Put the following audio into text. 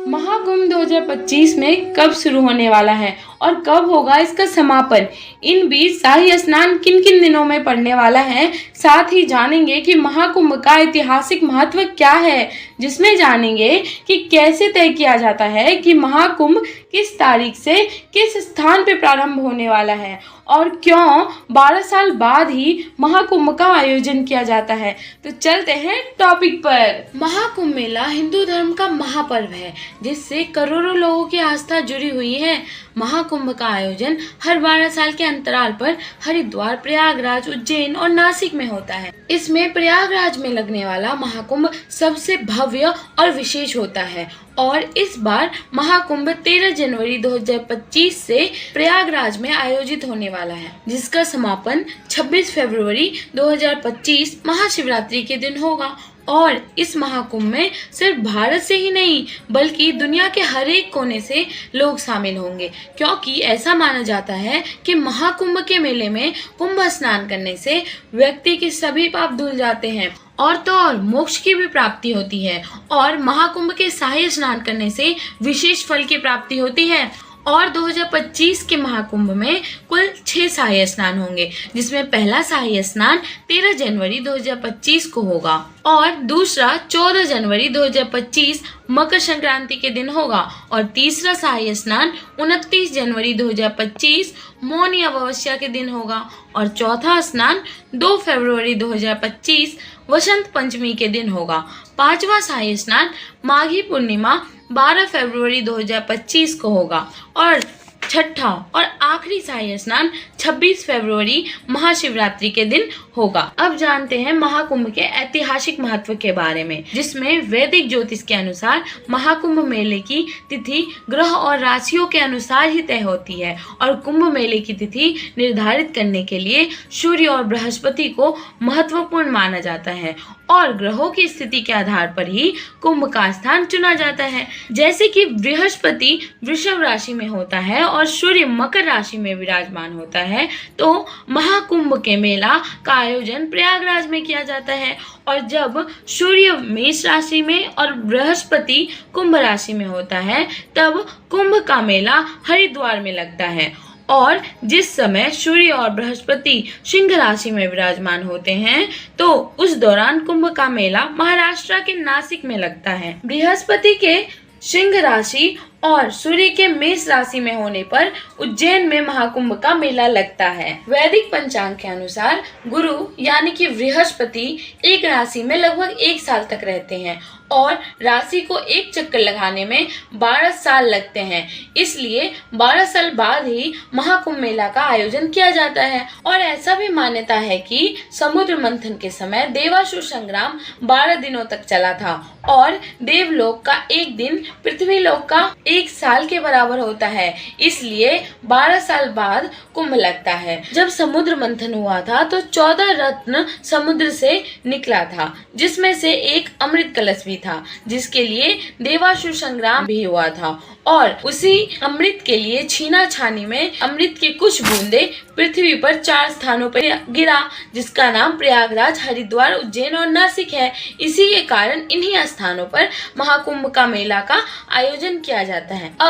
महाकुंभ 2025 में कब शुरू होने वाला है और कब होगा इसका समापन? इन बीच शाही स्नान किन किन दिनों में पड़ने वाला है, साथ ही जानेंगे कि महाकुंभ का ऐतिहासिक महत्व क्या है, जिसमें जानेंगे कि कैसे तय किया जाता है कि महाकुंभ किस तारीख से किस स्थान पर प्रारंभ होने वाला है और क्यों 12 साल बाद ही महाकुंभ का आयोजन किया जाता है। तो चलते हैं टॉपिक पर। महाकुंभ मेला हिंदू धर्म का महापर्व है जिससे करोड़ों लोगों की आस्था जुड़ी हुई है। महाकुंभ का आयोजन हर 12 साल के अंतराल पर हरिद्वार, प्रयागराज, उज्जैन और नासिक में होता है। इसमें प्रयागराज में लगने वाला महाकुंभ सबसे भव्य और विशेष होता है और इस बार महाकुंभ 13 जनवरी 2025 से प्रयागराज में आयोजित होने वाला है, जिसका समापन 26 फरवरी 2025 महाशिवरात्रि के दिन होगा। और इस महाकुंभ में सिर्फ भारत से ही नहीं बल्कि दुनिया के हर एक कोने से लोग शामिल होंगे, क्योंकि ऐसा माना जाता है कि महाकुंभ के मेले में कुंभ स्नान करने से व्यक्ति के सभी पाप धुल जाते हैं और तो और मोक्ष की भी प्राप्ति होती है। और महाकुंभ के शाही स्नान करने से विशेष फल की प्राप्ति होती है। और 2025 के महाकुंभ में कुल 6 शाही स्नान होंगे, जिसमें पहला शाही स्नान 13 जनवरी 2025 को होगा और दूसरा 14 जनवरी 2025 मकर संक्रांति के दिन होगा और तीसरा शाही स्नान 29 जनवरी 2025 मौनी अमावस्या के दिन होगा और चौथा स्नान 2 फरवरी 2025 वसंत पंचमी के दिन होगा। पांचवा शाही स्नान माघी पूर्णिमा 12 फरवरी 2025 को होगा और छठा और आखिरी शाही स्नान 26 फरवरी महाशिवरात्रि के दिन होगा। अब जानते हैं महाकुंभ के ऐतिहासिक महत्व के बारे में, जिसमें वैदिक ज्योतिष के अनुसार महाकुंभ मेले की तिथि ग्रह और राशियों के अनुसार ही तय होती है और कुंभ मेले की तिथि निर्धारित करने के लिए सूर्य और बृहस्पति को महत्वपूर्ण माना जाता है और ग्रहों की स्थिति के आधार पर ही कुंभ का स्थान चुना जाता है। जैसे कि बृहस्पति वृषभ राशि में होता है और सूर्य मकर राशि में विराजमान होता है, तो महाकुंभ के मेला का आयोजन प्रयागराज में किया जाता है। और जब सूर्य मेष राशि में और बृहस्पति कुंभ राशि में होता है, तब कुंभ का मेला हरिद्वार में लगता है। और जिस समय सूर्य और बृहस्पति सिंह राशि में विराजमान होते हैं, तो उस दौरान कुंभ का मेला महाराष्ट्र के नासिक में लगता है। बृहस्पति के सिंह राशि और सूर्य के मेष राशि में होने पर उज्जैन में महाकुंभ का मेला लगता है। वैदिक पंचांग के अनुसार गुरु यानी कि बृहस्पति एक राशि में लगभग 1 साल तक रहते हैं और राशि को एक चक्कर लगाने में 12 साल लगते हैं। इसलिए 12 साल बाद ही महाकुंभ मेला का आयोजन किया जाता है। और ऐसा भी मान्यता है कि समुद्र मंथन के समय देवासुर संग्राम 12 दिनों तक चला था और देवलोक का एक दिन पृथ्वी लोक का 1 साल के बराबर होता है। इसलिए 12 साल बाद कुंभ लगता है। जब समुद्र मंथन हुआ था तो 14 रत्न समुद्र से निकला था, जिसमें से एक अमृत कलश भी था, जिसके लिए देवासुर संग्राम भी हुआ था। और उसी अमृत के लिए छीना छानी में अमृत के कुछ बूंदे पृथ्वी पर 4 स्थानों पर गिरा, जिसका नाम प्रयागराज, हरिद्वार, उज्जैन और नासिक है। इसी के कारण इन्हीं स्थानों पर महाकुंभ का मेला का आयोजन किया जाता है।